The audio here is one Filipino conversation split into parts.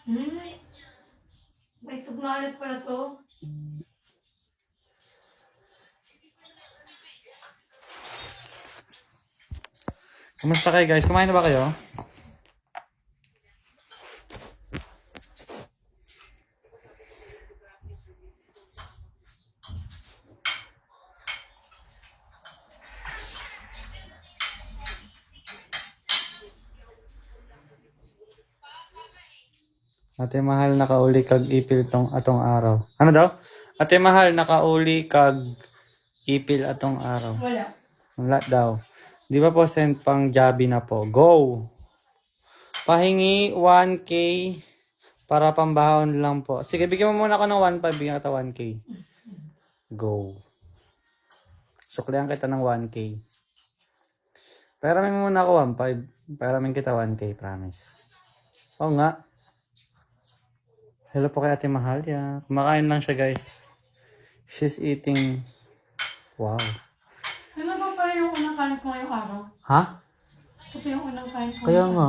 Hmm. May tugnalit pala to. Kumusta kayo guys? Kumain na ba kayo? Ate Mahal, nakauli kag ipil atong araw. Ano daw? Ate Mahal, nakauli kag ipil atong araw. Wala. Wala daw. Di ba po send pang Jabi na po? Go! Pahingi 1K para pambahon lang po. Sige, bigyan mo muna ako ng 1.5. Bigyan kita 1K. Go. Suklihan kita ng 1K. Peramin mo muna ako 1.5. Peramin kita 1K, promise. Oo nga. Hello po kay Ate Mahal. Yeah. Kumakain lang siya, guys. She's eating. Wow. Ano ba pala yung unang kain ko ngayong araw? Ha? Ito pa yung unang kain ko. Kaya nga.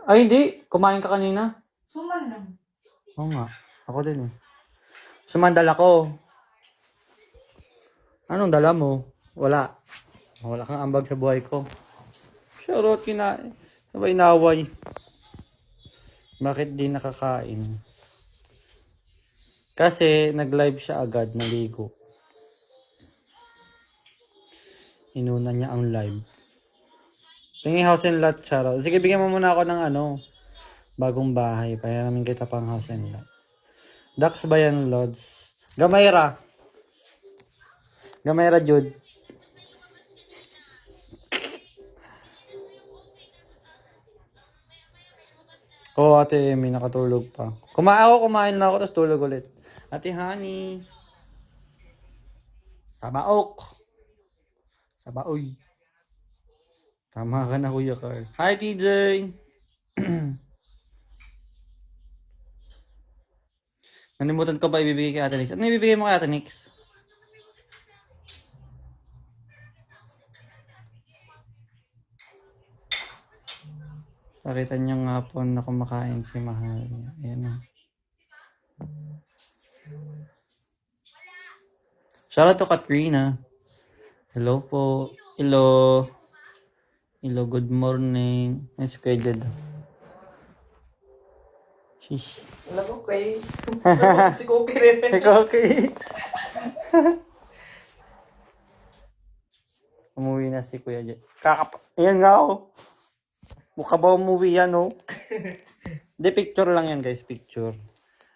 Ay, hindi. Kumain ka kanina. Suman lang. Oo nga. Ako din eh. Sumandal ako. Anong dala mo? Wala. Wala kang ambag sa buhay ko. Charot, kinain. Sabay naway. Bakit di nakakain? Kasi nag-live siya agad, naligo. Inuna niya ang live. Tingin house and lot, charot. Sige, bigyan mo muna ako ng bagong bahay. Pahiramin kita pang house and lot. Dax ba yan, Lods? Gamayra. Gamayra, Jude. Oo, Ate Amy, nakatulog pa. Kumain na ako, tapos tulog ulit. Ate Honey. Sabaok. Sabaoy. Tama ka na, Kuya Carl. Hi, TJ. Nalimutan ko ba ibibigay kay Ate Nix? Ano ibibigay mo kay Ate Nix? Pakita niyo nga po na kumakain si Mahal. Ayan na. Shoutout to Katrina. Hello po. Hello. Hello, good morning. Ay, si Kuya Jed. Shish. Alam ko kay... si Cookie rin. Okay. Umuwi na si Kuya Jed. Ayan nga oh. Mukha ba umuwi yan oh? Hindi, picture lang yan guys, picture.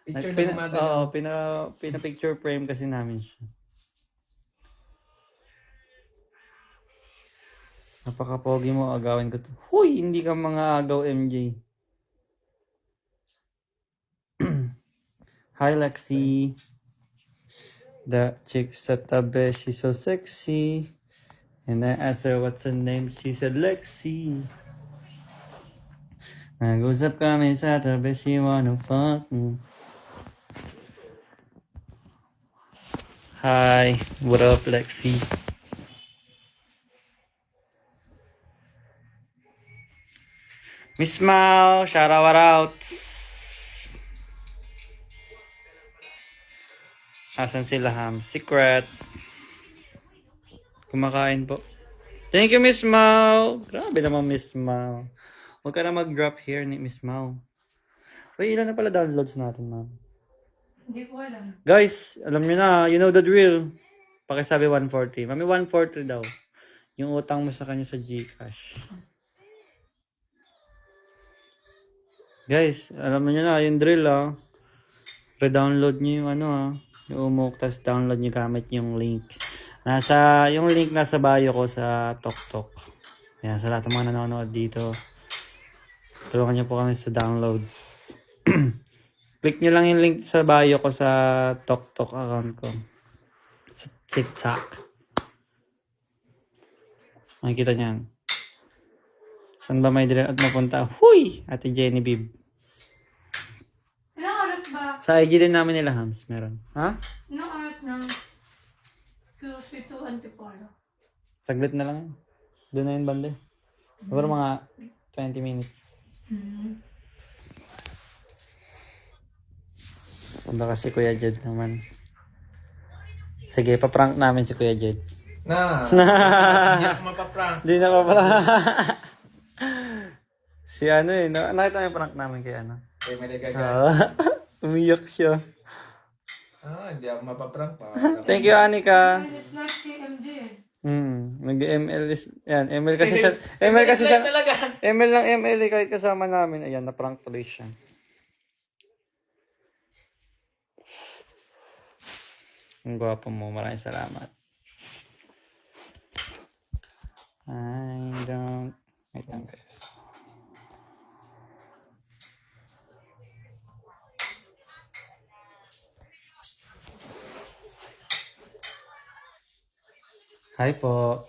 Picture na umaga. Oo, pina-picture frame kasi namin siya. Napaka-pogi mo, agawin ko to. Huy, hindi ka mga agaw, MJ. Hi, Lexi. The chick sa tabi, she's so sexy. And I asked her what's her name, she said Lexi. Nag-usap kami sa tabi, she wanna fuck me. Hi, what up, Lexi? Miss Mau, shout out. Asan sila, Ham? Secret. Kumakain po. Thank you, Miss Mau. Grabe naman, Miss Mau. Huwag ka na mag-drop here ni Miss Mau. Uy, ilan na pala downloads natin, ma'am? Hindi ko alam. Guys, alam nyo na, you know the drill. Pakisabi 140. Mami, 140 daw. Yung utang mo sa kanya sa GCash. Guys, alam nyo na, yung drill Re-download nyo yung yung umuk, tas download nyo gamit yung link. Yung link nasa bio ko sa TokTok. Yan, sa lahat ng mga nanonood dito. Tulungan nyo po kami sa downloads. Click nyo lang yung link sa bio ko sa TokTok account ko. Sa TikTok. Makikita nyan. Saan ba may direct at mapunta? Huy! Ate Genevieve. Ilang oras ba? Sa IG din namin nila, Hams. Meron. Ha? Ilang oras ng QC to Antipolo? Saglit na lang. Doon na yun, bande. Siguro mga 20 minutes. Baka si Kuya Jed naman. Sige, paprank namin si Kuya Jed. Hindi ako mapaprank. Hindi na paprank. Si ano eh, nakita mo yung prank namin kay ano? Eh, may nagagalit. Umiyak siya. Hindi ako mapaprank pa. Thank you, Anika. It's like KMJ. Nag-ML is, yan, ML kasi siya, ML kasi siya, Talaga. ML lang ML eh, kahit kasama namin, ayan, na-prank tuloy siya. Ang gwapo mo, maraming salamat. I don't, wait lang guys. Hi po.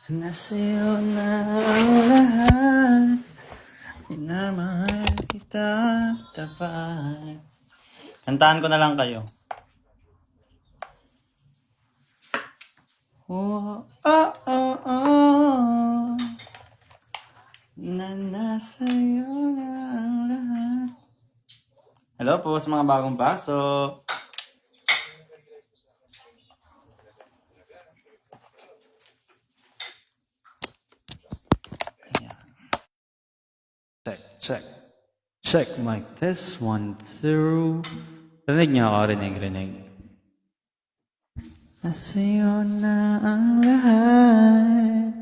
Nasa'yo na ang lahat. Minamahal kita tapat. Kantahan ko na lang kayo. Oh, oh, oh, oh. Na nasa'yo na ang lahat. Hello po sa mga bagong pasok. Check. Check mic test. 1, 2. Rinig niyo ako, rinig. Nasa'yo na ang lahat.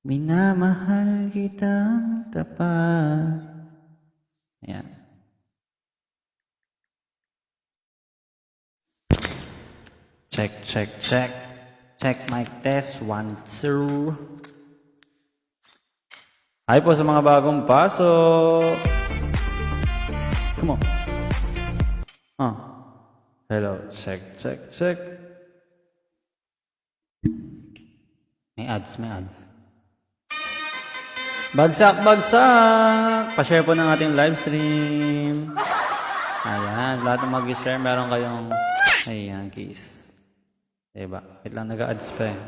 Minamahal kitang tapat. Ayan. Check. Check mic test. 1, 2. Hi po sa mga bagong pasok. Come on. Hello. Check. May ads. Bagsak. Pa-share po ng ating live stream. Ayan. Lahat ng mag-share, meron kayong, ayan, kiss. Diba? Wait lang, nag-ads pa eh.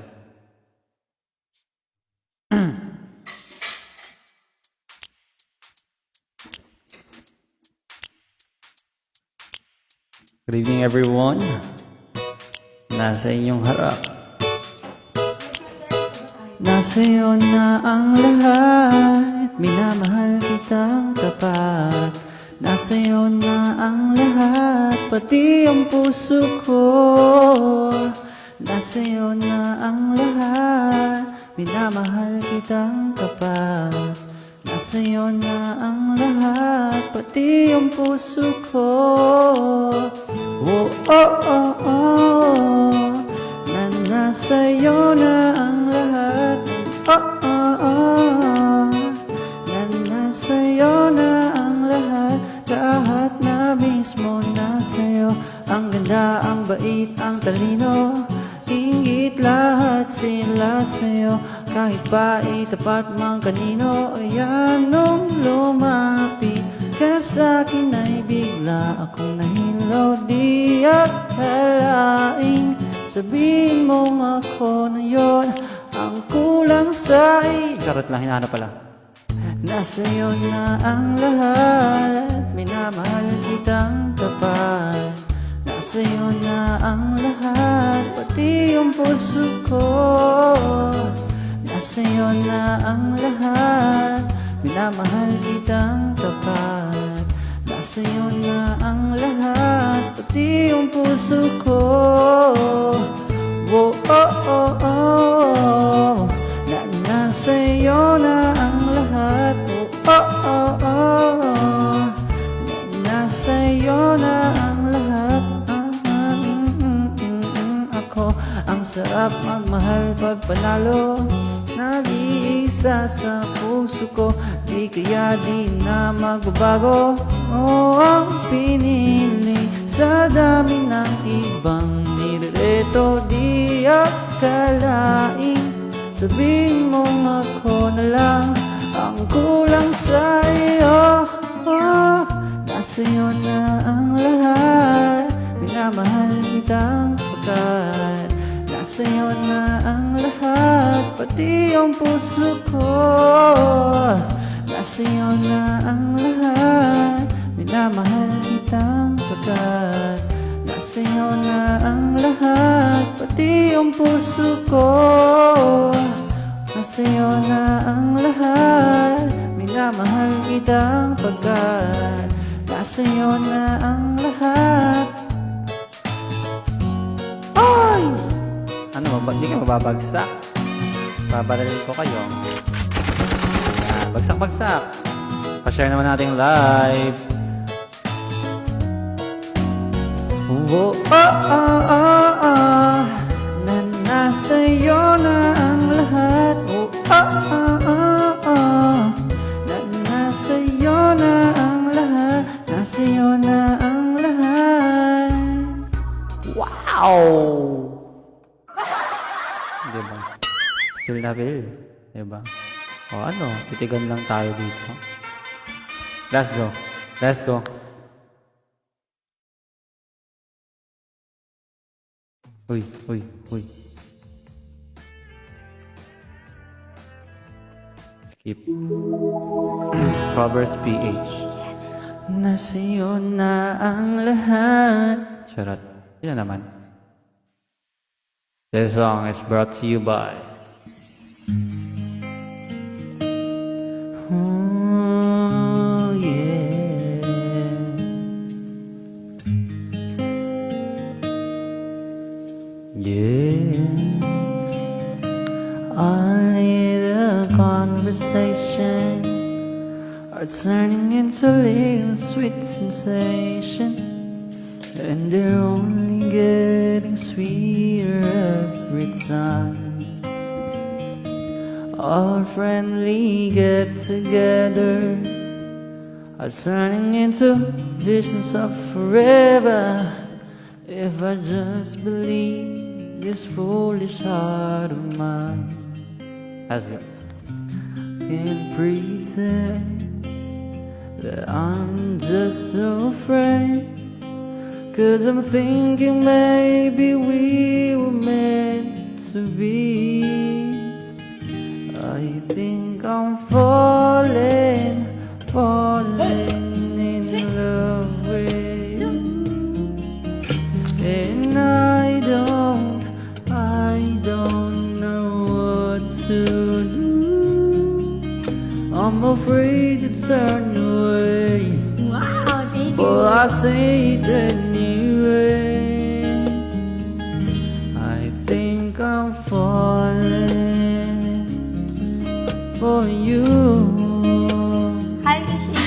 Good evening everyone. Nasa inyong harap. Nasa'yo na ang lahat. Minamahal kitang tapat. Nasa'yo na ang lahat. Pati ang puso ko. Nasa'yo na ang lahat. Minamahal kitang tapat. Nasa'yo na ang lahat. Pati ang puso ko. Oh, oh, oh, oh. Na nasa'yo na ang lahat. Oh, oh, oh. Na nasa'yo na ang lahat. Lahat na mismo nasa'yo. Ang ganda, ang bait, ang talino. Ingit lahat sila sa'yo. Kahit pa itapat mang kanino. Ayan nung lumapit ka sa'kin ay bigla akong nahilo. Di akalaing sabihin mong ako na yun ang kulang sa'y. Charot lang, hinahanap pala. Nasa'yo na ang lahat. Minamahal kitang tapat. Nasa'yo na ang lahat. Pati yung puso ko. Nasa'yo na ang lahat. Minamahal kitang tapat. Nasa'yo na ang lahat. Pati yung puso ko. Oh, oh, oh, oh. Na nasa'yo na ang lahat. Oh, oh, oh, oh. Na nasa'yo na ang lahat. Ako ang sarap magmahal pag panalo. Nag-iisa sa puso ko. Di kaya di na magbabago. Oh, ang pinili sa dami ng ibang nireto. Di akalaing sabihin mong ako na lang ang kulang sa iyo. Oh, nasa'yo na ang lahat. Minamahal kitang pagkat. Nasa'yo na ang lahat. Pati yung puso ko. nasa iyo na ang lahat. Minamahal kitang pagkat nasa iyo na ang lahat. Pati yung puso ko, nasa iyo na ang lahat. Minamahal kitang pagkat nasa iyo na ang lahat. Ay! Ano ba? Ba't di ka mababagsak? Babaralin ko kayo. Ayan, bagsak-bagsak. Pa-share naman natin live. Oh, na nasa iyo na ang lahat. Na nasa iyo na ang lahat. Nasa iyo na ang lahat. Wow! Diba? Feel na feel. Diba? O ano, titigan lang tayo dito. Let's go. Let's go. Uy, uy, uy. Skip. Proverbs PH. Nasa iyo na ang lahat. Charot. Yun na naman. This song is brought to you by oh yeah. Yeah. Only the conversation are turning into little sweet sensation, and they're only getting sweeter every time. Our friendly get-together are turning into visions of forever. If I just believe this foolish heart of mine, let's go. Can't pretend that I'm just so afraid, 'cause I'm thinking maybe we were meant to be. I think I'm falling in love with you, and I don't know what to do. I'm afraid to turn away. Wow, thank you. But I say it anyway. I think I'm falling for you. Hi, Miss E.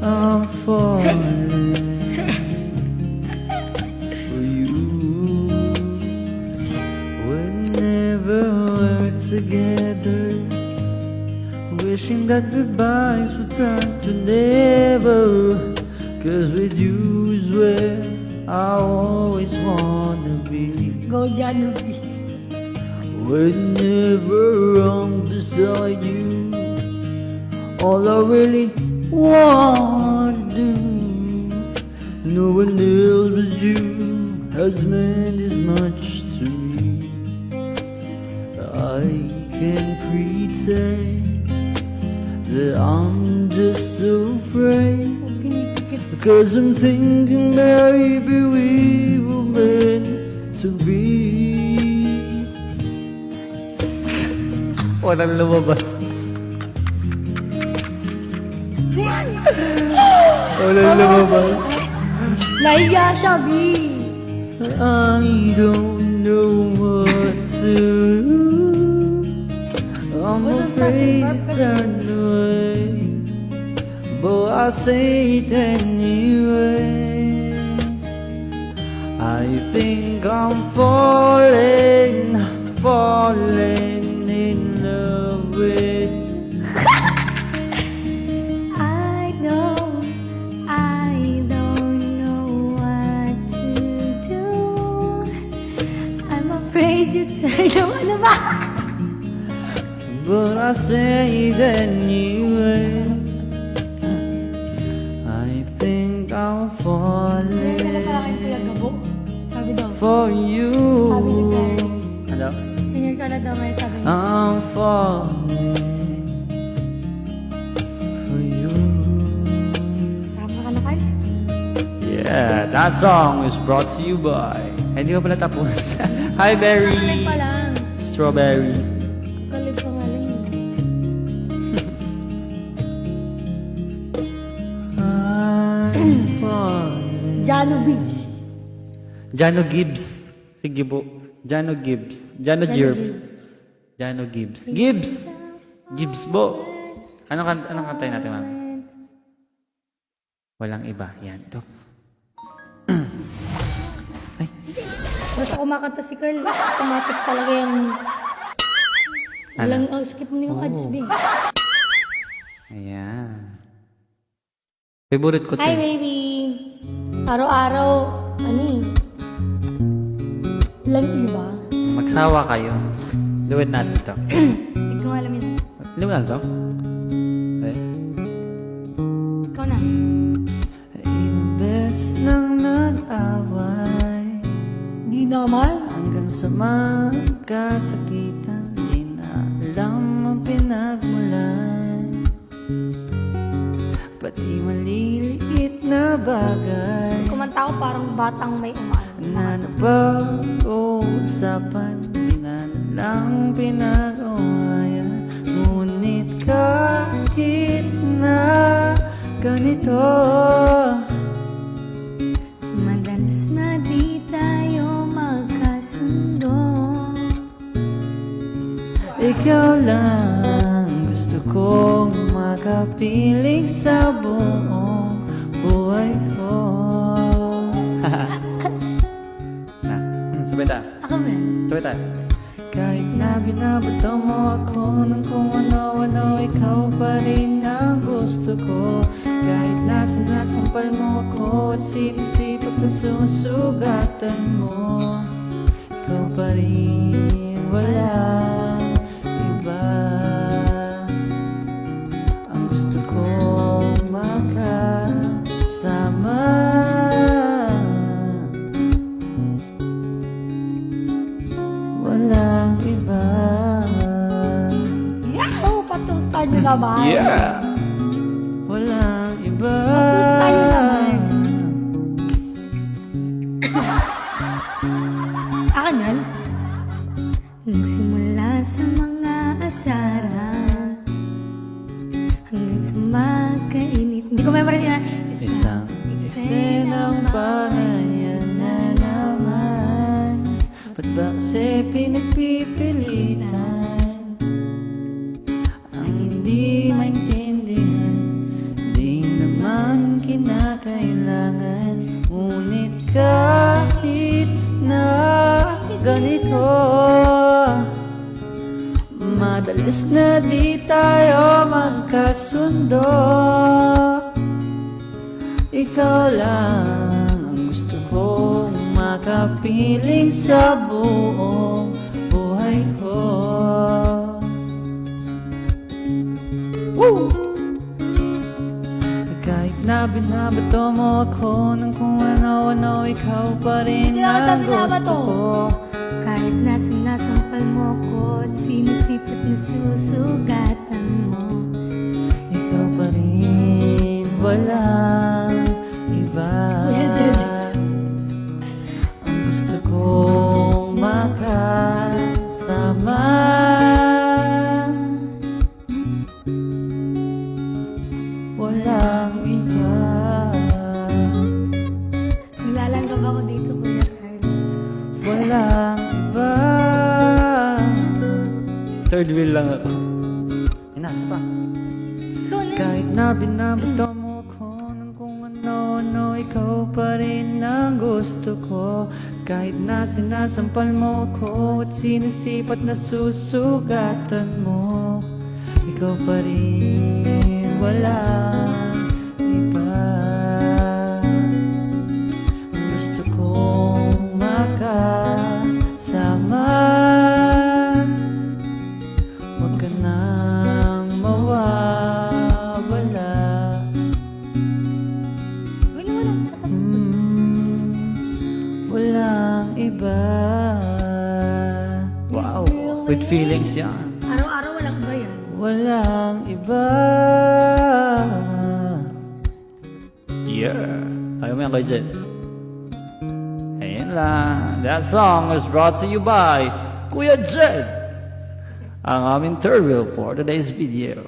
I'm falling for you. Whenever we're together, wishing that goodbyes would turn to never. 'Cause with you is where I always wanna be. Go, January. Whenever I'm beside you, all I really want to do, no one else but you has meant as much to me. I can pretend that I'm just so afraid, because I'm thinking maybe we were meant to be. Walang lumabas. Walang lumabas. Nahiya siya, B. I don't know what to do. I'm afraid to turn away, but I say it anyway. I think I'm falling in love with. I don't know what to do. I'm afraid you turn ano ba? But I say it anyway. I think I'm falling Sabi daw. for you. Sabi ni Glenn. Ano? Singer ka na daw may sabi niya. I'm falling That song is brought to you by... Ay, hindi ko pala tapos. Hi, Berry! Kalit pa lang. Strawberry. Kalit pa nga lang. I'm fine. Jano Beach. Jano Gibbs. Sige po. Jano Gibbs. Jano Gibbs. Jano Gibbs. Gibbs! Gibbs po. Anong kantayin natin, ma'am? Walang iba. Yan, to. Ay. Basta kumakanta si Carl, automatic talaga yung... Walang skip mo yung ads, be. Ayan. Favorite ko to. Hi, baby. Araw-araw, ano eh. Walang iba. Magsawa kayo. Duet natin to. Hindi ko alam yun. Alam mo na to? Okay. Ikaw na. Ilang beses nang nag-away Di naman. hanggang sa magkasakitan, di na alam ang pinagmulan. Pati maliliit na bagay Kumanta ko parang batang may umaano. na napag-uusapan, di na lang pinag-awayan. Ngunit kahit na ganito, Madalas na di tayo magkasundo. ikaw lang gusto kong makapiling sa buong buhay ko. Sabay tayo. Ako ba? Sabay tayo. Kahit na binabato mo ako ng kung ano-ano, ikaw pa rin ang gusto ko. Kahit na sinasampal mo ako at sinisipag na susugatan mo, ikaw pa rin, walang iba. Ang gusto kong makasama. Walang iba. Yahoo! Patustar nyo naman. Walang iba. Patustar nyo naman. Akin yan? Nagsimula sa mga asara hanggang sa magkainit. Hindi ko memorize yun. Isang eksenang pangayan na naman. Ba't ba kasi pinagpipilitan ang hindi maintindihan? Di naman kinakailangan. Ngunit kahit na ganito, madalas na di tayo magkasundo. Ikaw lang ang gusto kong makapiling sa buong buhay ko. Woo! Kahit na binabato mo ako ng kung ano-ano, ikaw pa rin Hindi ako ang binabato. gusto ko. Kahit na sinasampal mo ko at sinisipit na susugatan mo, Ikaw pa rin, walang iba. Kuya Jed. Ang gusto kong makasama. Walang iba. nilalanggam ako dito, Kuya Carl. Walang iba. Third wheel lang ako. Inasa pa. Ikaw na. Kahit na binabato mo ko ng kung ano-ano, ikaw pa rin ang gusto ko. Kahit na sinasampal mo ko at sinisipat na susugatan mo, ikaw pa rin, walang iba. Gusto kong makasama. Huwag ka nang mawawala. Wala, wala. Tatapos ko. Walang iba. Wow, with feelings yan. Araw-araw walang ba yan? Walang iba. Yeah. Ayaw mo yan kayo dyan. Yan lang. That song is brought to you by Kuya Jed. Ang aming interview for today's video.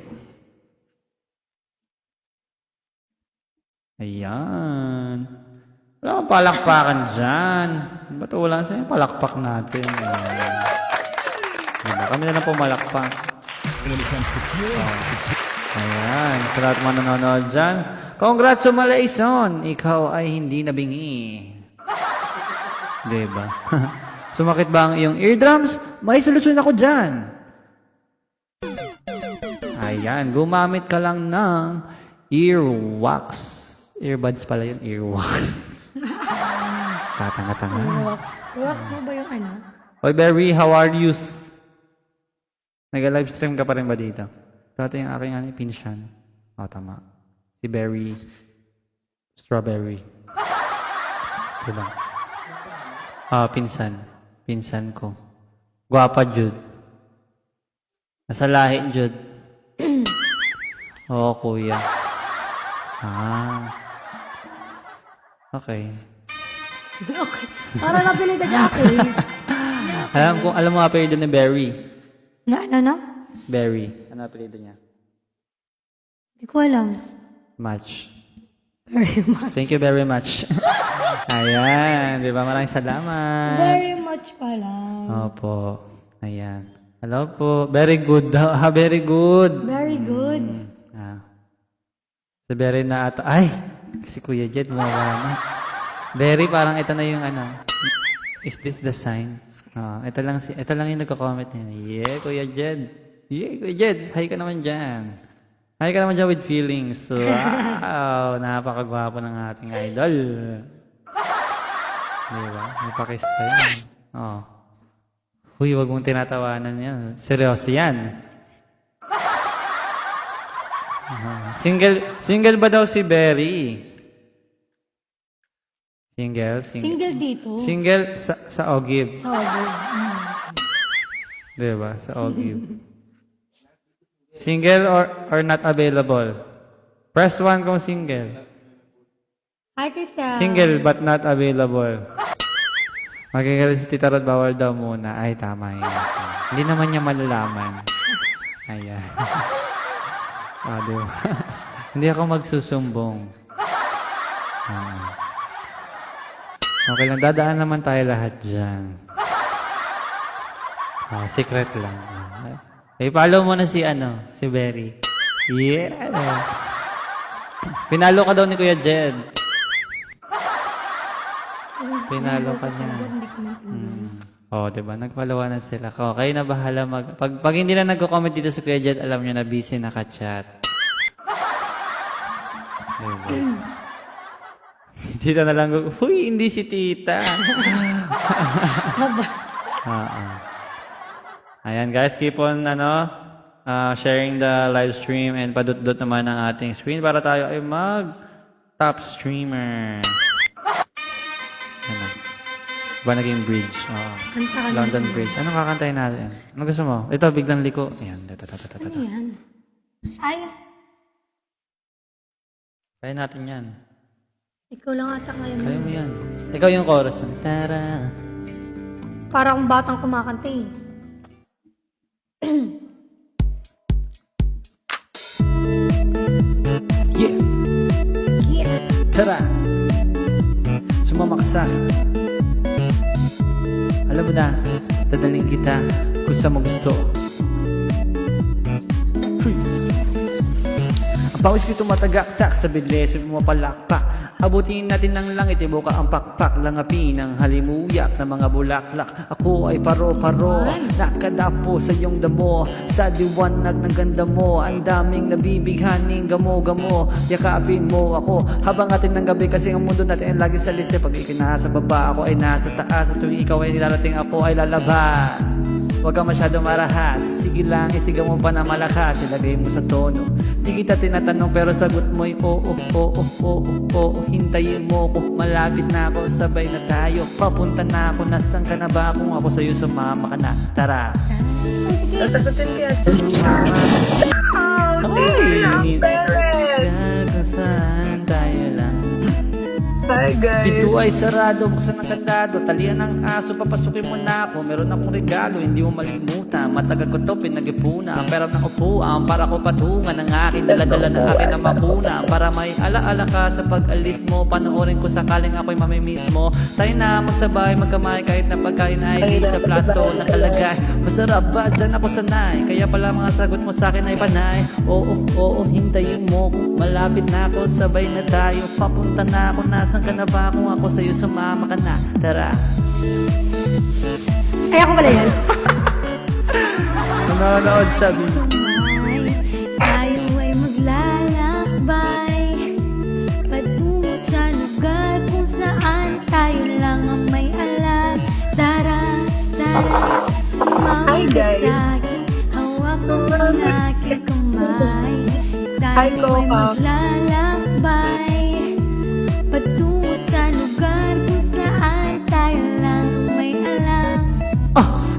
Ayan. Wala kang palakpakan dyan. Ba't wala sa'yo? Palakpak natin. Ayan. Diba? Kami na lang pumalakpak. Ayan. Sa lahat mga nanonood dyan. Congratulations! Ikaw ay hindi nabingi. Diba? Sumakit ba ang iyong eardrums? May solusyon ako dyan. Ayan. Gumamit ka lang ng earwax. Earbuds pala yun. Earwax. Tatanga-tanga. Relax mo ba yung ano? Oy, Berry, how are you? Nag-livestream ka pa rin ba dito? Dati yung aking pinsan. O, tama. Si Berry. Strawberry. Diba? Pinsan. Pinsan ko. Gwapa, Jude. Nasa lahi, Jude. Oo, kuya. Okay. Okay. Para napili na ako eh. Alam mo apelido ni Berry. Na ano na? Berry. Ano apelido niya? Hindi ko alam. Match. Very much. Thank you very much. Ayan. Di ba? Maraming salamat. Very much pala. Opo. Ayan. Hello po. Very good daw. Very good. Very good. Si Berry na ata. Ay! Si Kuya Jed, mawala na. Berry, parang ito na yung ano. Is this the sign? Ito lang yung nagko-comment niya. Yeah, Kuya Jed. Yeah, Kuya Jed. Hi ka naman dyan. Hi ka naman dyan with feelings. Wow! Napakagwapo ng ating idol. Diba? May pakis pa yan. Huy, wag mong tinatawanan yan. Seryoso yan. Single ba daw si Berry? Single? Single dito. Single sa Ogive. Sa Ogive. Diba? Sa Ogive. Single or not available? Press 1 kung single. Hi, Krista. Single but not available. Magkakaroon si Tita Rod, bawal daw muna. Ay, tama yan. Hindi naman niya malalaman. Ayan. Diba? Hindi ako magsusumbong. Okay lang, dadaan naman tayo lahat dyan. Secret lang. Follow mo na si Berry. Yeah. Pinalo ka daw ni Kuya Jed. Pinalo ka niya. Diba? Nag-followan na sila. Kayo na bahala Pag hindi na nagko-comment dito sa Kuya Jed, alam nyo na busy naka-chat. Diba? Tita na lang, huy, hindi si tita. Ayan guys, keep on sharing the live stream and padut-dut naman ang ating screen para tayo ay mag-top streamer. Ba naging bridge? London Bridge. Anong kakantayin natin? Ano gusto mo? Ito, biglang liko. Ayan. Ano yan? Ay. Kaya natin yan. Ikaw lang ata ngayon. Kaya mo yan. Ikaw yung chorus. Tara. Parang batang kumakanta eh. Yeah. Yeah. Tara. Sumamaksa. Alam mo na, dadaling kita kung saan mo gusto. Ang pawis ko tumatagaktak sa bidles, pumapalakpak. Abutin natin ng langit, ibuka ang pakpak. Langapin ang halimuyak ng mga bulaklak. Ako ay paro-paro, nakadapo sa iyong damo. Sa liwanag ng ganda mo, ang daming nabibighaning gamo-gamo. Yakapin mo ako habang atin ng gabi, kasi ang mundo natin ay lagi sa liste. Pag ikinasa baba, ako ay nasa taas. At tuwing ikaw ay nilarating, ako ay lalabas. Huwag ka masyadong marahas, sige lang, isigaw mo pa na malakas. Ilagay mo sa tono, di kita tinatanong pero sagot mo'y oo. Hintayin mo ko, malapit na ako, sabay na tayo. Papunta na ako, nasan ka na ba? Kung ako sa'yo sumama ka na, tara. Sasagutin ko yan. Kung saan tayo lang. Hi guys. Pito ay sarado, buksan ang kandado. Talian ng aso, papasukin mo na ako. Meron akong regalo, hindi mo malimutan. Matagal ko to, pinag-ipunan. Ang pera ng upuan, para ko patungan. Ang aking daladala na akin na mapuna. Para may alaala ka sa pag-alis mo. Panoorin ko sakaling ako'y mamimiss mo. Tayo na magsabay, magkamay. Kahit na pagkain ay di sa plato nakalagay. Masarap ba? Dyan ako sanay. Kaya pala mga sagot mo sa akin ay panay. Oo, hintayin mo. Malapit na ako, sabay na tayo. Papunta na ako, nasan ka na ba? Kung ako sa'yo, sumama ka na. Tara. Ay, ako pala yan. Nanonood siya. Tayo ay maglalakbay patungo sa lugar kung saan tayo lang ang may alam. Tara, sumama Hi, ka guys. sa'kin, hawak mo ang aking kamay. Hi, Tayo ay Coca. maglalakbay patungo sa lugar kung saan tayo lang ang may alam.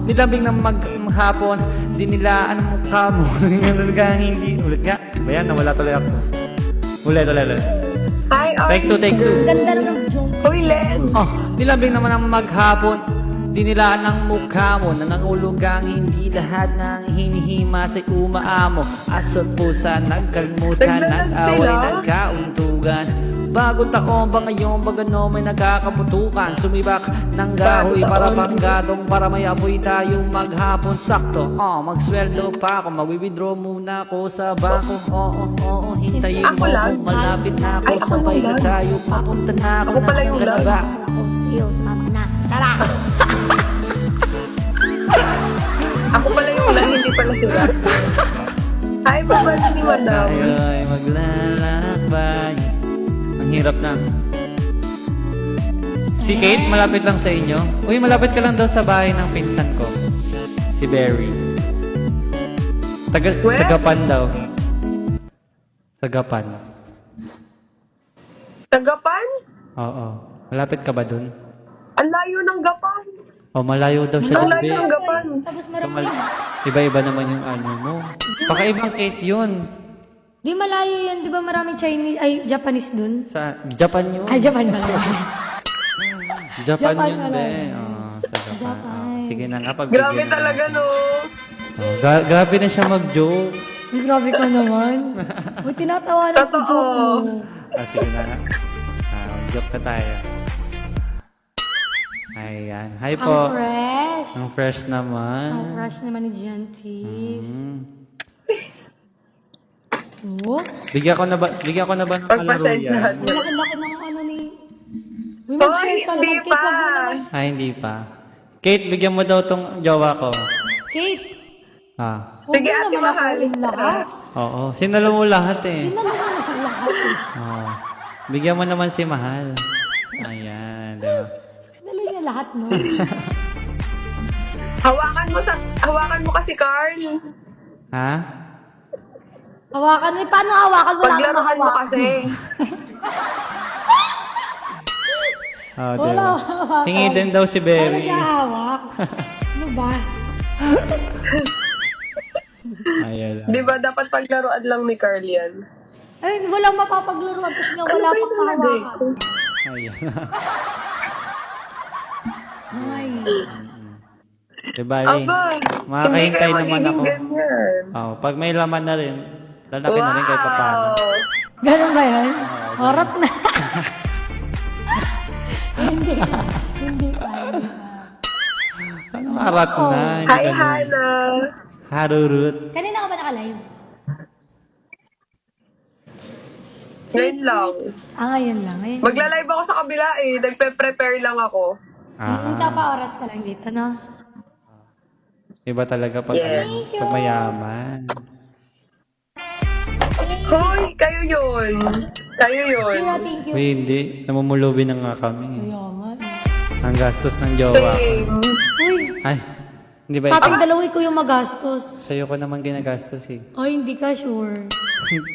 Nilabing ng maghapon, di nila anong mukha mo. Hanggang hindi. Ulit nga. Bayan, nawala tuloy ako. Ulit. Hi, Take two. Ganda naman ng joke. Uy, Len. Nilabing naman ng maghapon, di nila ang mukha mo. Nangangulugang hindi lahat ng hinihima sa'y umaamo. Aso't pusa, nagkalmutan, Naglalag nag-away, sila? nagkauntugan. Bagong taon ba ngayon, bagano may nagkakaputukan. Sumibak ng gahoy para panggatong, para may apoy tayong maghapon sakto. Magsweldo pa ako, mag-withdraw muna ako sa bangko. Oo, hintayin Ako mo lang? ako, malapit na ako, Ay, ako sabay na lang. tayo. Papunta na ako, Ako pala nasan yung ka na lang. ba? Ako sa'yo, sumama ka na. Tara! Ako pala yung ulan, hindi pala sila. Hi, babali ni Madam. Tayo ay maglalakbay. Ang hirap na. Si Kate, malapit lang sa inyo. Uy, malapit ka lang daw sa bahay ng pinsan ko. Si Barry. Where? Sagapan daw. Sagapan. Tagapan? Oo. Malapit ka ba dun? Ang layo ng gapan. Malayo daw siya Ang dun, layo Be. ng gapan. Tapos So, marami. iba-iba naman yung ano mo. Baka ibang Kate yun. Di malayo yun, di ba maraming Chinese, ay Japanese dun? Sa Japan yun. Ay, Japan pala. Japan Japan yun, pala. Be. Sa Japan. Japan. Sige na nga, Grabe talaga, no? Grabe na siya mag-joke. Ay, grabe ka naman. May tinatawa na ko Totoo. joke mo. Sige na nga. Joke ka tayo. Ayan. Hi po. Ang fresh. Ang fresh naman. Ang fresh naman ni Gentis. Mm. Oh, Bigyan ko na ba ng kalaro Pagpasensyahan yan? mo. laki-laki ng ano ni... Uy, Hoy, mag-share ka hindi naman. Kate, pa. wag mo naman. Hindi pa. Kate, bigyan mo daw tong jowa ko. Kate, Wag Sige, mo ate, naman mahal. ako lahat. Oo. Sinalo mo lahat eh. Hindi naman ako lahat eh. Oo. Bigyan mo naman si Mahal. Ayan. Diba? Dalo niya lahat, no? Hawakan mo kasi, Carl. Ha? Hawakan mo. Paano hawakan? Wala akong Paglaruan mo mahawakan. kasi. Oh, Wala diba? akong hawakan. Hingi din daw si Paano Berry. siya hawak? Ano ba? Ayan. Di ba dapat paglaruan lang ni Carl yan? Ay, walang mapapaglaruan kasi nga Ano wala ba yung pang nalagay hawakan. ko? Ayan. Ay. Diba, Aba, makakahintay hindi kayo naman magiging ako. ganyan. Pag may laman na rin, lalaki na rin kahit paano. Ganun ba yan? Harap na. Hindi. Hindi pa. Anong arat na? Hindi Hi, ganun. Hana. Harurut. Kanina ka ba naka-live? Ngayon lang. Ngayon lang. Ngayon. Magla-live ako sa kabila eh. Nagpe-prepare lang ako. Tsaka pa oras ka lang dito, no? Iba talaga pag, Yes. pag mayaman. Hoy, kayo yun. Kayo yun. Kira, thank you. Uy, hindi. Namumulubi na nga kami. Yaman. Ang gastos ng jowa. Same. Uy, Ay, hindi ba sa ikaw? ating dalawa ko yung magastos. Sa'yo ko naman ginagastos eh. Ay, hindi ka sure.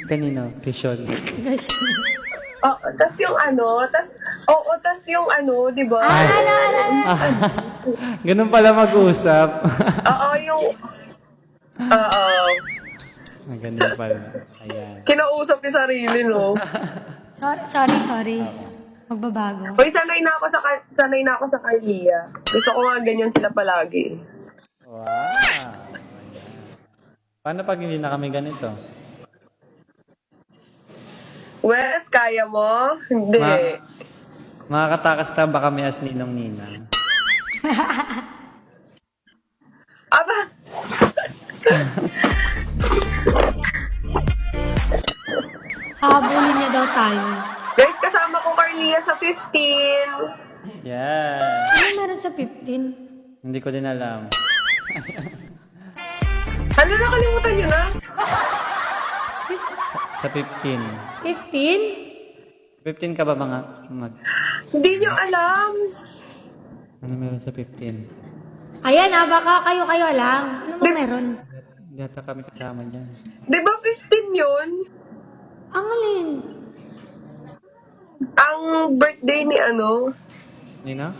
Kanino? Kishon. Hindi ka sure. Tas yung ano, tas yung ano, di ba? Ganun pala mag-usap. Oo, yung... Oo. Ganun pala. Ayan. Kinausap yung sarili, no? Sorry. Magbabago. Uy, sanay na ako sa Carlia. Gusto ko nga ganyan sila palagi. Wow. Ayan. Paano pag hindi na kami ganito? Wes, kaya mo? Hindi. Makakatakas na ba kami as ninong ninang? Aba, Habulin niya daw tayo. guys, kasama ko Carlia sa 15. Yeah. Ano meron sa 15? Hindi ko din alam. Ano, nakalimutan nyo na? Sa 15. 15? 15 ka ba mga mag... Hindi nyo alam. Ano meron sa 15? Ayan baka kayo lang. Ano ba meron? Yata kami kasama dyan. Di ba 15 yun? Ang alin? Ang birthday ni ano? Nina?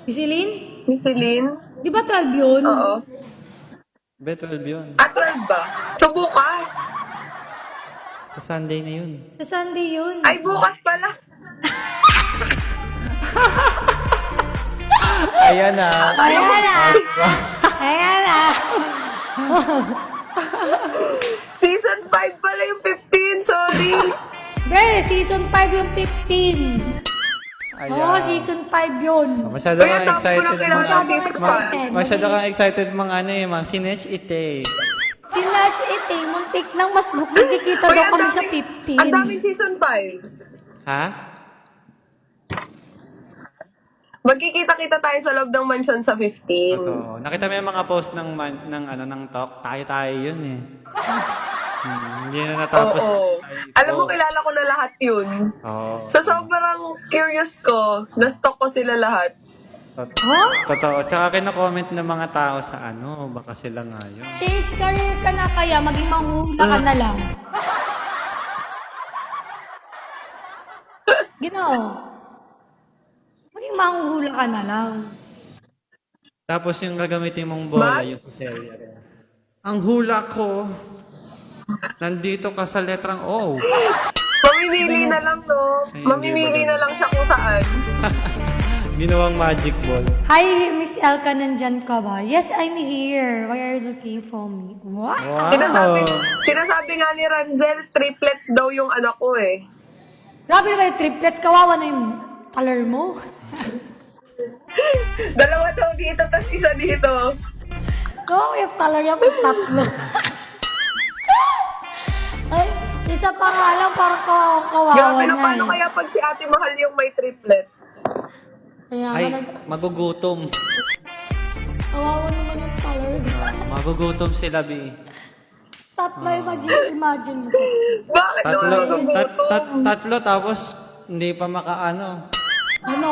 Isilin? Ni Celine? Di ba 12 yun? Oo. B12 yun. At 12 ba? So bukas? Sa Sunday na yun. Sa Sunday yun. Ay, bukas pala. Ayan na. Ayan na! Ayan na! Season 5 pala yung 15, sorry. Girl, season 5 yung 15. Ayan. Oo, season 5 yun. Masyado Uy, ang kang dami ko na excited. kilala sa Masyadong season excited. Masyado kang excited mga ano eh, mga sinetch ite. Si Nash Ite, muntik nang mas magkikita Uy, daw ang kami sa dami- 15. Ang daming season 5. Ha? Magkikita-kita tayo sa loob ng mansion sa 15. Totoo. Nakita mo yung mga post ng talk? Tayo yun eh. Hindi na natapos. Oo. Alam mo, kilala ko na lahat yun. Oo. So, sobrang curious ko. Na-stalk ko sila lahat. Huh? Totoo. Tsaka kina-comment ng mga tao sa ano, baka sila nga yun. Change career ka na kaya, maging manghula ka na lang. Ginaw. Maging manghuhula ka na lang. Tapos yung gagamitin mong bola, But- yung puterya. Ang hula ko, nandito ka sa letrang O. Mamimili na lang, no? Mamimili na lang siya kung saan. Ginawang magic ball. Hi, Miss Elka, nandyan ka ba? Yes, I'm here. Why are you looking for me? What? Wow. Sinasabi nga ni Ranzel, triplets daw yung anak ko eh. Grabe naman yung triplets. Kawawa na yung color mo. Dalawa daw dito, tas isa dito. Kawawa yung color niya kung tatlo. Ay, isa pa nga lang, parang kawawa Grabe na na, paano eh. kaya pag si Ate Mahal yung may triplets? Kaya Ay, nga magugutom. kawawa naman yung color. Magugutom sila, Bi. Tatlo, imagine mo. Bakit Tatlo, naman nagugutom? tatlo tapos hindi pa makaano. Ano?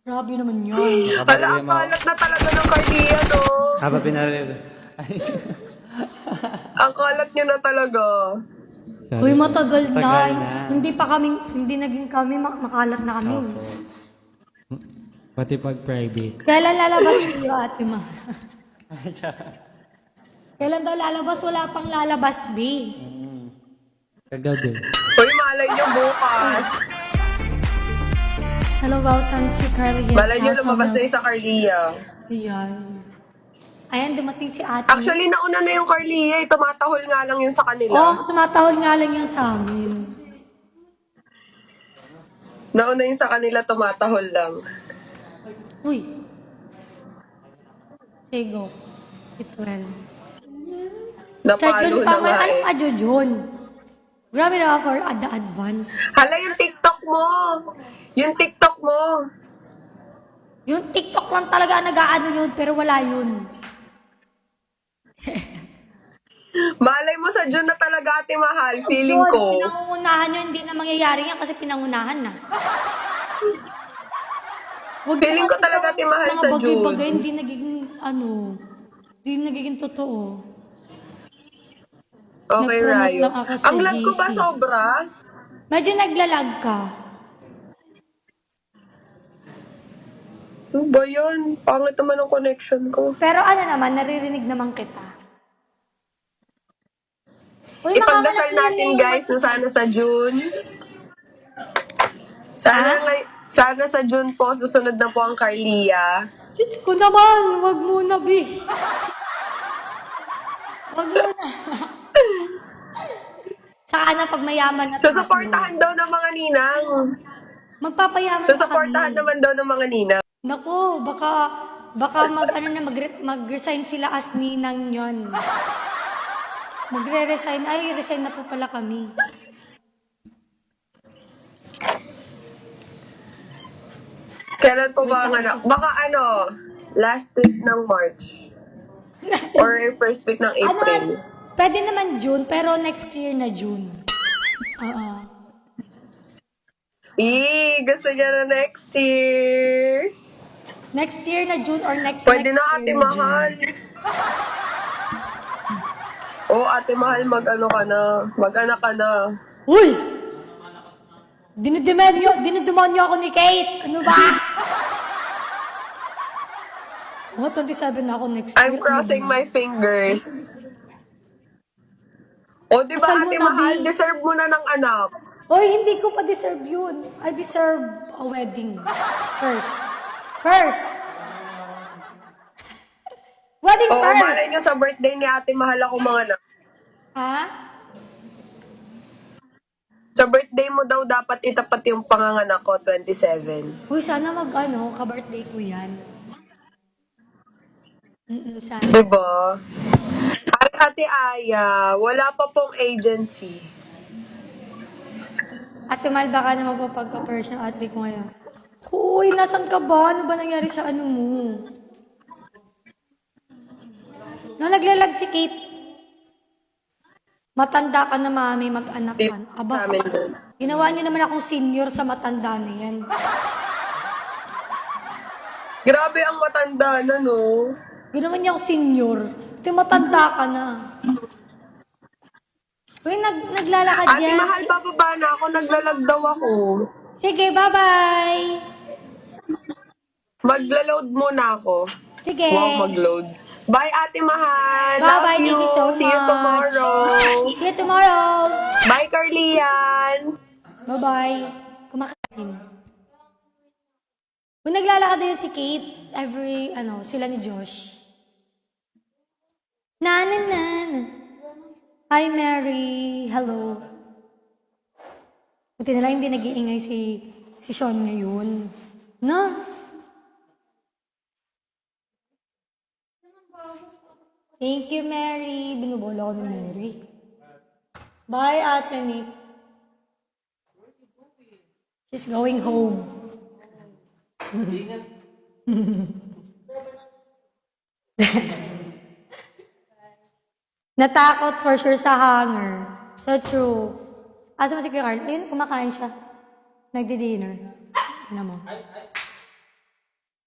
Grabe naman yun. Hala, ang kalat na talaga ng Cardia, no? Haba pinaril. Ang kalat niyo na talaga. Uy, matagal na. Tagal na. Hindi naging kami, makalat na kami. Pati pag private. Kailan lalabas yung Ate Ma? Kailan daw lalabas? Wala pang lalabas, B. Kagabi. Uy, malay niyo bukas. Hello, welcome to Carly's Malay niyo House lumabas on na yung sa Carlia. Ayan. Ayan, dumating si Ate. Actually, nauna na yung Carlia eh. Tumatahol nga lang yun sa kanila. Oh, tumatahol nga lang yung sa amin. Nauna yung sa kanila, tumatahol lang. Uy. Okay, go. 12. Sa Napalo June na pa nga man, eh. ano ka, June? Grabe na for the advance. Hala, yung TikTok mo! Yung TikTok mo! Yung TikTok lang talaga nag-aano yun, pero wala yun. Malay mo sa June na talaga, Ate Mahal. Feeling Yun, ko. pinangungunahan yun, hindi na mangyayari yan kasi pinangunahan na. Wag Feeling ko talaga, Ate Mahal, sa Mga bagay-bagay, June. hindi nagiging, hindi nagiging totoo. Okay, Nag-promote Rayo. lang ako sa Ang lag ko ba GC? sobra? Medyo naglalag ka. Ano ba yun? Pangit naman ang connection ko. Pero ano naman, naririnig naman kita. Uy, mga Ipagdasal anak natin nila, guys, so sana sa June. Sana sa June po, susunod na po ang Carlia. Diyos ko naman, wag muna, Bi. Wag muna. Saka na pag mayaman na Susuportahan daw ng mga ninang. Magpapayaman pa Susuportahan kami. naman daw ng mga ninang. Naku, baka mag-resign sila as ninang yon. Magre-resign. Ay, resign na po pala kami. Kailan po ba ang anak? Baka last week ng March. Or first week ng April. Pwede naman June, pero next year na June. Oo. Gusto niya na next year. Next year na June or next Pwede na year ate June. mahal. Ate mahal, mag-anak ka na. Uy! Dinidemonyo ako ni Kate. Ano ba? 27 na ako next year. I'm crossing my fingers. Di ba Asal mo ate na, mahal, Bi. deserve mo na ng anak. Uy, hindi ko pa deserve yun. I deserve a wedding. First. Wedding Oo, first. malay niyo sa birthday ni ate mahal ako mga anak. Ha? Sa birthday mo daw dapat itapat yung panganganak ko, 27. Uy, sana ka-birthday ko yan. Sana. Diba? Ay, ate Aya, wala pa pong agency. Ate Mal, baka naman po pagka-first ng ate ko ngayon. Uy, nasan ka ba? Ano ba nangyari sa ano mo? Naglalag si Kate. Matanda ka na, mami, mag-anak ka. Aba, Amin doon. ginawa niyo naman akong senior sa matanda na yan. Grabe ang matanda na, no? Ginawa niya akong senior. Ito matanda ka na. Uy, naglalakad Ate yan. mahal, bababa na ako. Naglalag daw ako. Sige, bye-bye. Magla-load muna ako. Sige. Wow, mag-load. Bye, ate mahal. Bye-bye, Love you. thank you so See you much. tomorrow. See you tomorrow. Bye, Carlian. Bye-bye. Kumakain. Kung naglalakad din si Kate, sila ni Josh. Na. Hi, Mary. Hello. Buti na lang hindi nag-iingay si Sean ngayon. No? Thank you, Mary. Binubola ko ni Mary. Bye, Ate Nick. She's going home. Natakot for sure sa hanger. So true. Asa mo si Kuya Carl? Ayun, kumakain siya. Nagdi-dinner. Ano mo?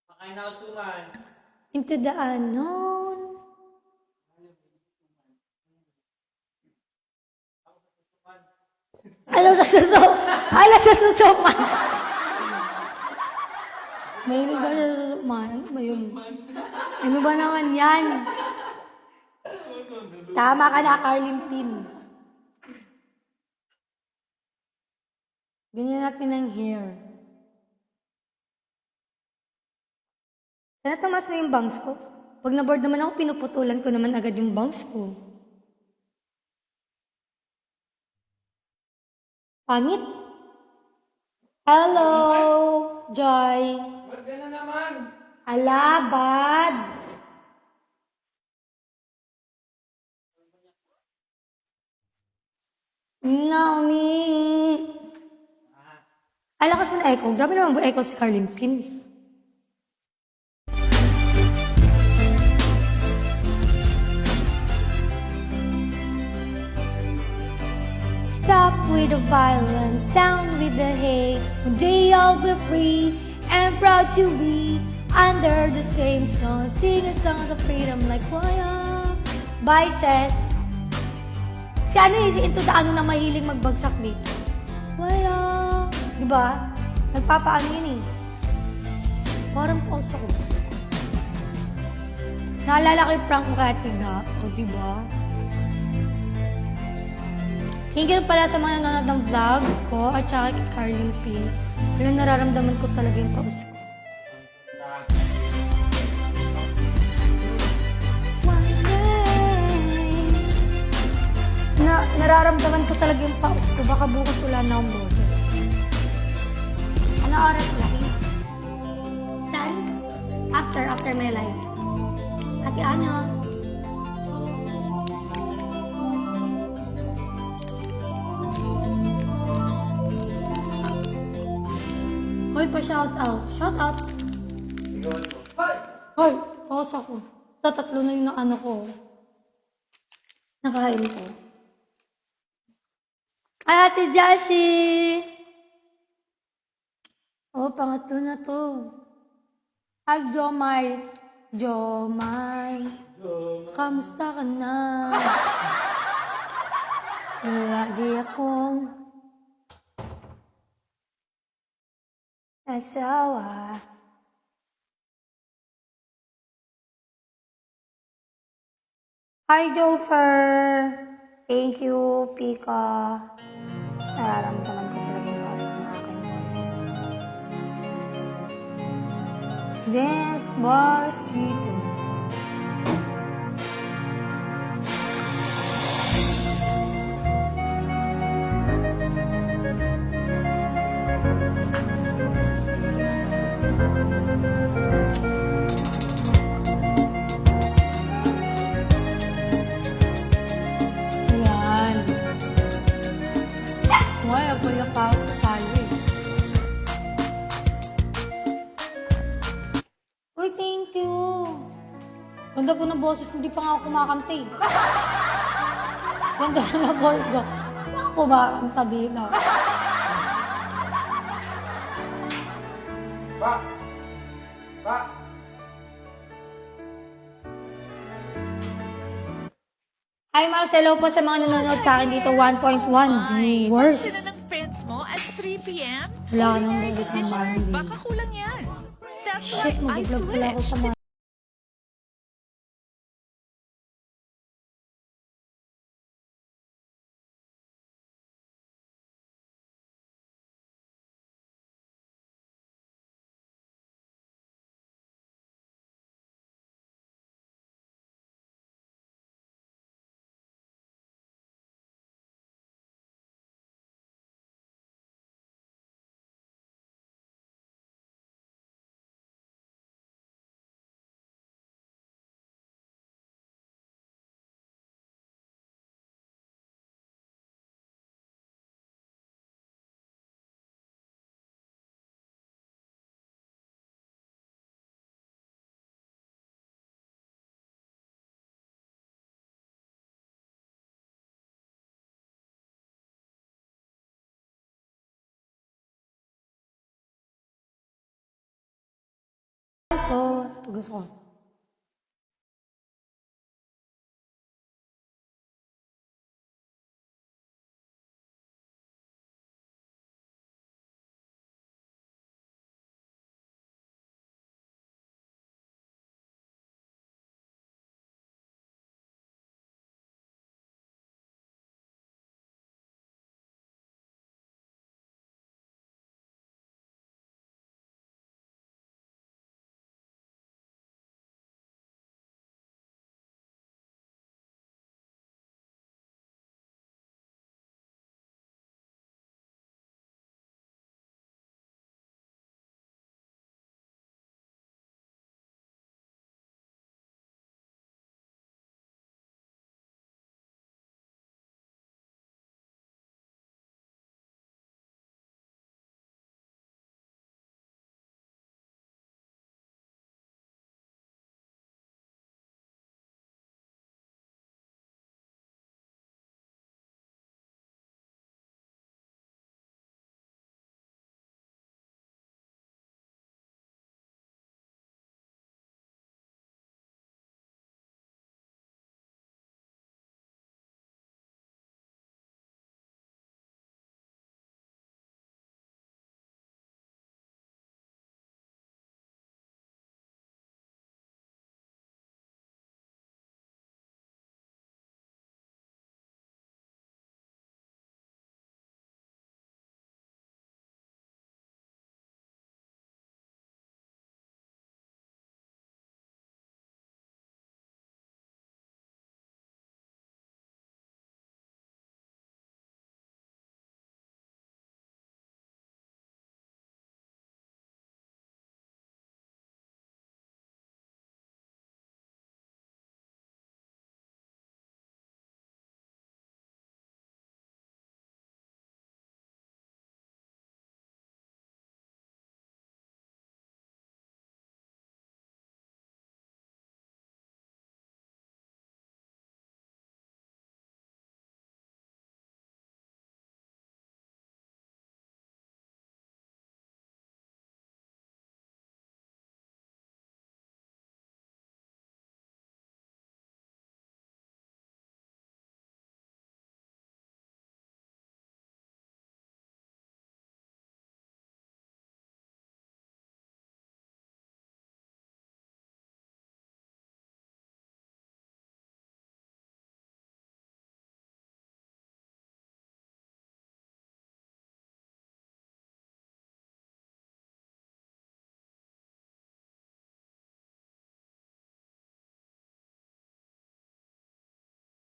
Makain na usuman. Into the unknown. Alam sa susuman. Mahilig daw siya sa susuman. Ano ba yun? Ano ba naman yan? Tama ka na, Carlin Pin. Ganyan natin ang hair. Sana tumas na yung bangs ko. Pag na-board naman ako, pinuputulan ko naman agad yung bangs ko. Pangit. Hello, Joy. Ba't na naman? Alabad. Naomi. Ay, lakas mo na echo. Grabe naman ba echo si Carlin Pin? Stop with the violence, down with the hate. One day I'll be free and proud to be under the same sun, singing songs of freedom like Waya. Bye, Ses. Si Into the Ano na mahilig magbagsak dito. Waya. Diba? Nagpapaano yun eh. Parang pause ako. Naalala ko yung prank ko kay Ate Nga. O, diba? Thank you pala sa mga nanonood ng vlog ko at saka kay Carlin Pin. Alam, nararamdaman ko talaga yung paus ko. One day. Nararamdaman ko talaga yung paus ko. Baka bukas wala na akong boses. Ano oras lang? Saan? After my life. Ate Ana. Hoy, pa-shout out. Shout out. Hoy, pause ako. Tatatlo na yung ano ko. Nakain ko. Ay, Ate Jassy! Oh, pangatlo na to. Ay, Jomay. Jomay. Kamusta ka na? Lagi akong asawa. Hi, Jofer! Thank you, Pika. Nararamdaman ko talaga yung lakas ng aking boses. Despacito. Ayan. Wala po yung pause tayo eh. Uy, thank you. Ganda po ng boses, hindi pa nga ako kumakanta eh. Ganda na ng boses ko. Ako kumakanta dito. Pa! Pa! Hi, Max. Hello po sa mga nanonood sa akin dito. 1.1 viewers. Sila ng friends mo at 3 p.m.? Wala ka nang boses ng Mandy. Baka kulang yan. That's Shit, why I mag-vlog pala ako sa switched mga ito. Tugas ko.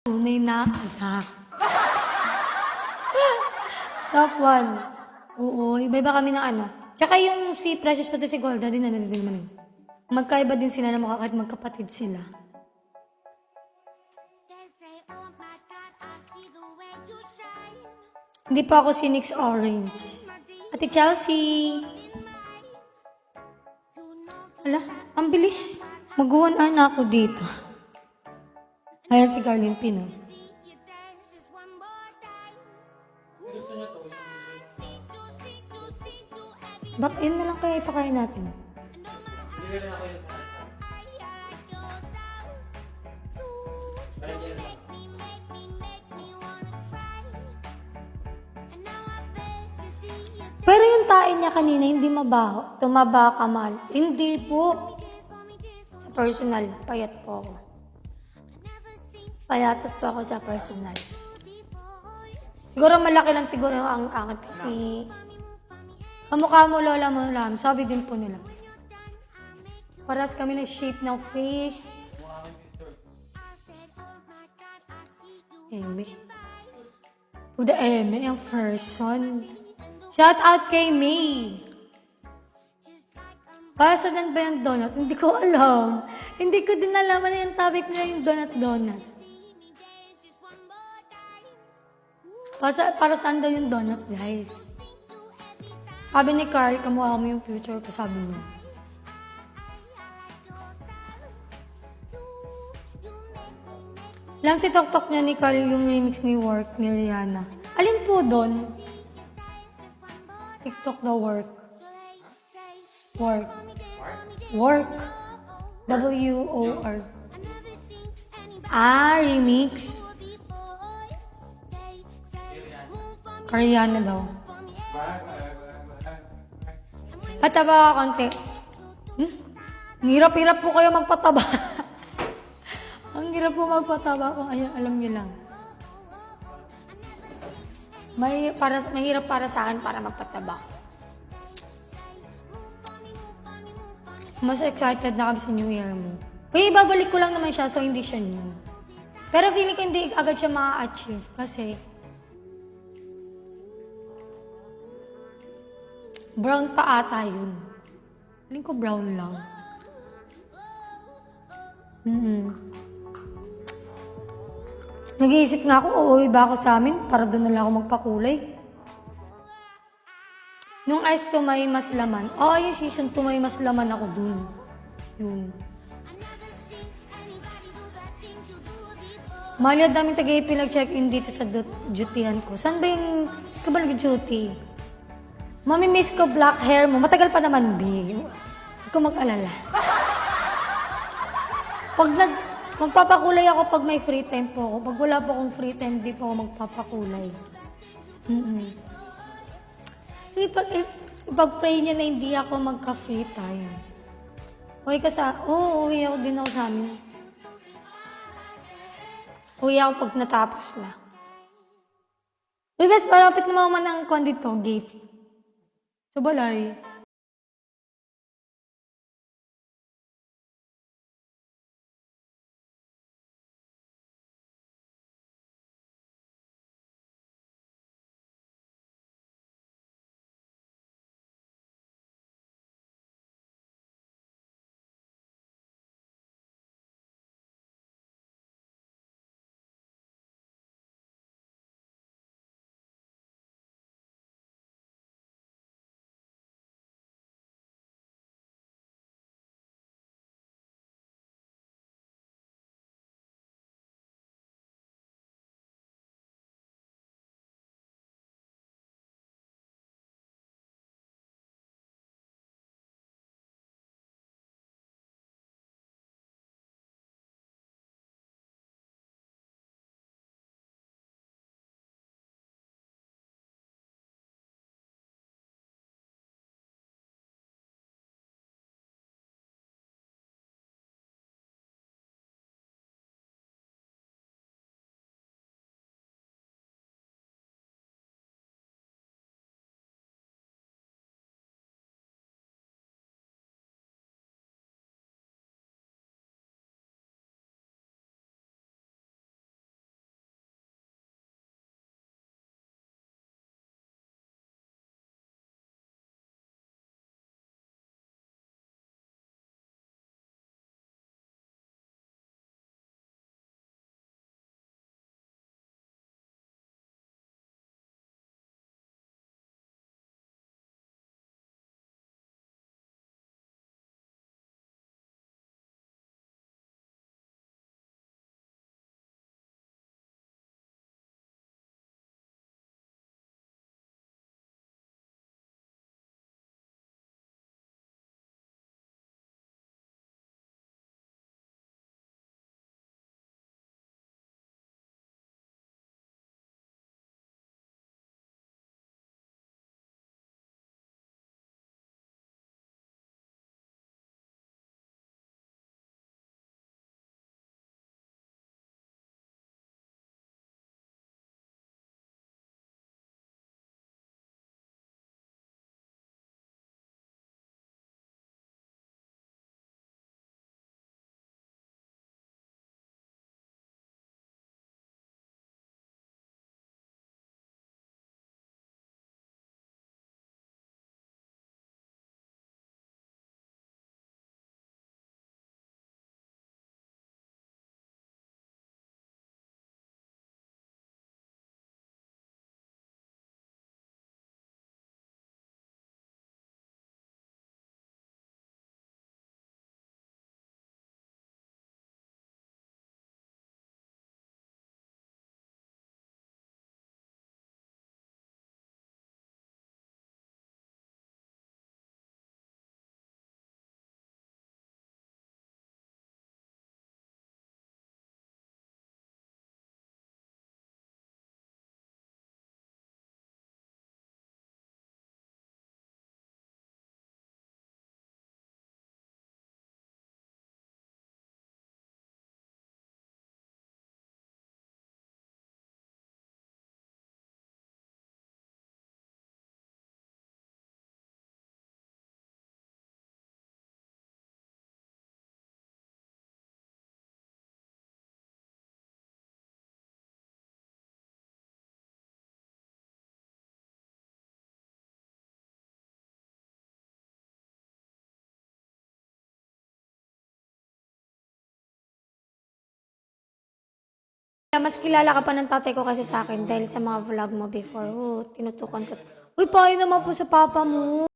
tunay na anak. Top 1. Oo, iba-iba kami ng ano. Tsaka yung si Precious pati si Golda din, ano din naman. Magkaiba din sila na kahit magkapatid sila. Hindi pa ako si Nix Orange. Ate Chelsea. Ala, ang bilis. Mag-1 hour na ako dito. Ayan si Carlin Pino. Bak, yun na lang kaya ipakain natin. Pero yung tae niya kanina, hindi mabaho. Tumaba ka mal. Hindi po. Sa personal, payat po ako. Payatot po ako sa personal. Siguro malaki lang siguro ang aking pisngi. Kamukha mo, lola mo lang. Sabi din po nila. Paras kami ng shape ng face. Eme. Puda Eme, ang person. Shout out kay May. Para saan ba yung donut? Hindi ko alam. Hindi ko din alam ano yung topic nila yung donut. Para saan daw yung donut, guys? Sabi ni Carl, kamukha mo yung future ko, sabi niya. Lang si Tok niya ni Carl yung remix ni Work ni Rihanna. Alin po doon? TikTok the Work. Work. Work. W-O-R. Ah, remix. Rihanna daw. Pataba ka konti. Hirap-hirap po kayo magpataba. Ang hirap po magpataba kung alam nyo lang. Mahirap para sa akin para magpataba. Mas excited na kami sa New Year mo. Uy, babalik ko lang naman siya so hindi siya new. Pero feeling ko hindi agad siya ma-achieve kasi brown pa ata yun. Feeling ko brown lang. Nag-iisip nga ako, uuwi ba ako sa amin para doon na lang ako magpakulay. Nung Ice to May Mas Laman, yung season 2 may mas laman ako dun. Yun. Mali, ang daming tagay pinag-check-in dito sa dutihan ko. Saan ba yung kabal duty? Mami-miss ko black hair mo. Matagal pa naman, B. Huwag ko mag-alala. Magpapakulay ako pag may free time po ako. Pag wala po akong free time, di po ako magpapakulay. Sige, pag-pray niya na hindi ako magka-free time. Uwi ako din ako sa amin. Uwi ako pag natapos na. Uy, best, malapit na naman ang dito, gate. So, balay. Mas kilala ka pa ng tatay ko kasi sa akin dahil sa mga vlog mo before. Tinutukan ko. Uy, payo naman po sa papa mo.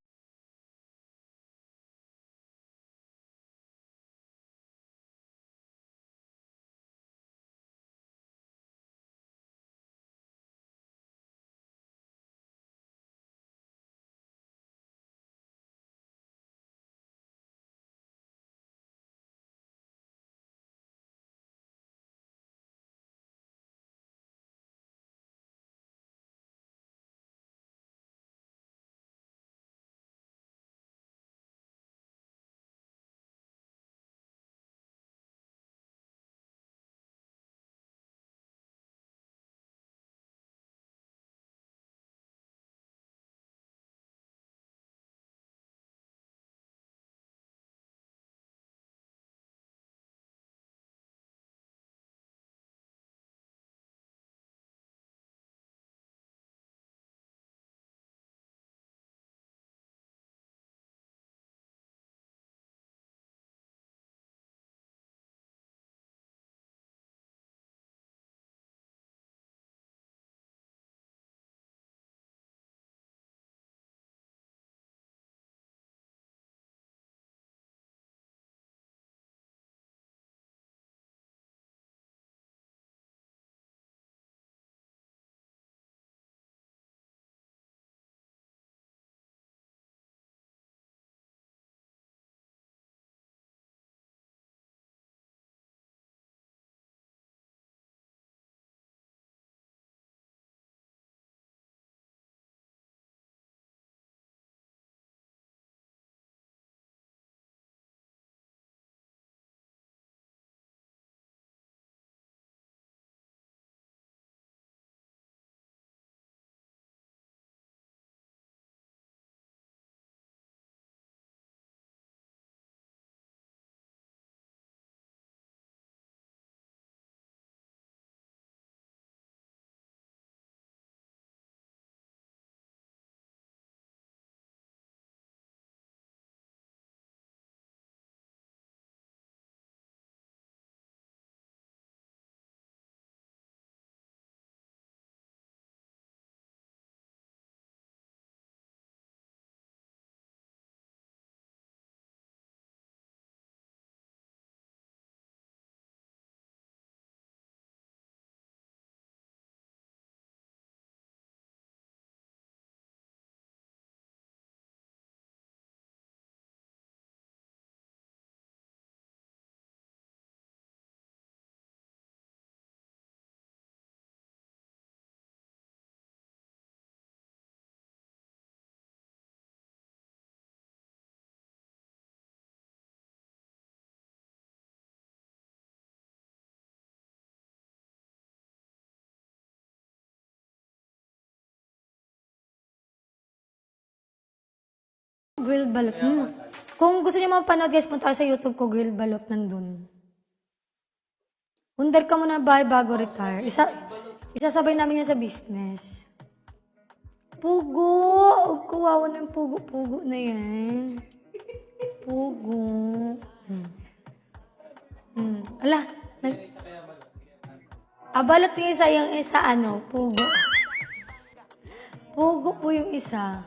Grilled balot. Kung gusto niyo mapanood guys, punta kayo sa YouTube ko, grilled balot nandun. Undar ka muna bahay bago retire. Isasabay namin yan sa business. Pugo! Kawawa na yung pugo-pugo na yan. Pugo. Ala. Balot yung isa, yung isa ano, pugo. Pugo po yung isa.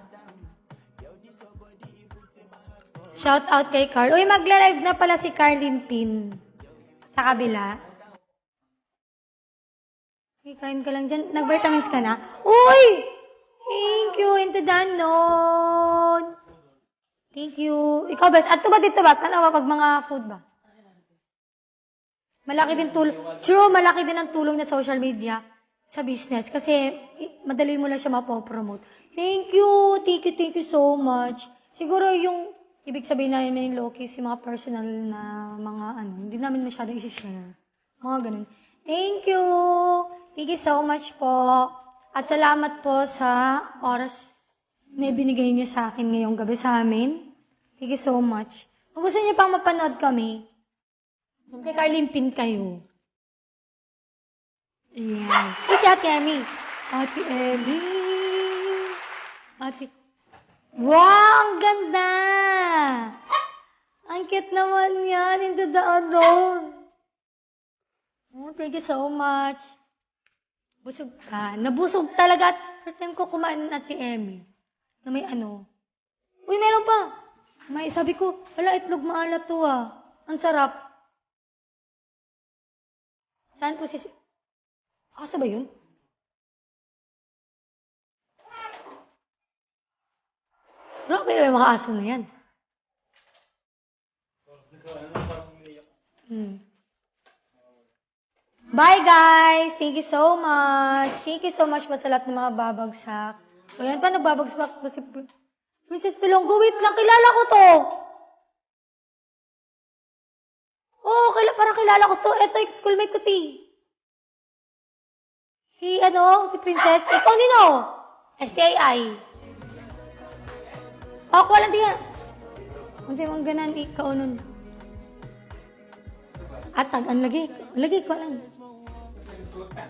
Shout out kay Carl. Uy, magla-live na pala si Carlin Pin. Sa kabila. Okay, kain ka lang dyan. Nag-vitamins ka na? Uy! Thank you. Into the unknown. Thank you. Ikaw, best. At ba dito ba? Ano ba pag mga food ba? Malaki din tulong. True, malaki din ang tulong ng social media sa business. Kasi madali mo lang siya mapopromote. Thank you. Thank you. Thank you so much. Siguro yung ibig sabihin namin yung low-keys, yung mga personal na mga hindi namin masyadong isi-share. Mga ganun. Thank you! Thank you so much po. At salamat po sa oras na binigay niyo sa akin ngayong gabi sa amin. Thank you so much. Kung gusto niyo pang mapanood kami, kay Carlin Pin kayo. Ayan. Kasi Ate Emmy. Ate Emmy. Wow! Ang ganda! Ang cute naman yan. Into the unknown. Oh, thank you so much. Busog ka. Nabusog talaga. First time ko kumain ng Ate Emmy. Na may ano. Uy, meron pa. May sabi ko, wala itlog maalat to ah. Ang sarap. Saan po si... Asa ba yun? Grabe yung mga aso na yan. Bye guys! Thank you so much! Thank you so much po sa lahat ng mga babagsak. O yan pa, nagbabagsak po si Princess Pilonggo. Wait lang, kilala ko to! Oo, parang kilala ko to. Eto, schoolmate ko, ti. Si Princess. Ikaw nino? STII. Ako lang tiga. Kung sa'yo mong ganan, ikaw nun. Atag, ang lagi. Lagi ko lang.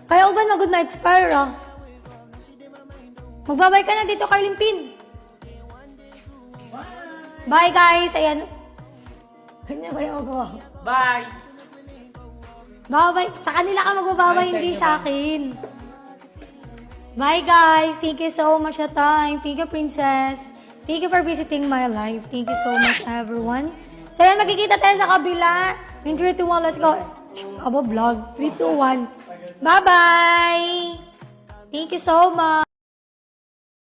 Kaya uban na good night, Spyro. Magbabay ka na dito, Carlin Pin. Bye, guys. Ayan. Kanya ba yung magawa? Bye! Bye. Sa kanila ka magbabaway, hindi sa akin. Bye, guys. Thank you so much sa time. Thank you, Princess. Thank you for visiting my life. Thank you so much, everyone. So, yan, magkikita tayo sa kabila. In 3, 2, 1, let's go. Aba, vlog. 3, 2, 1. Bye-bye! Thank you so much.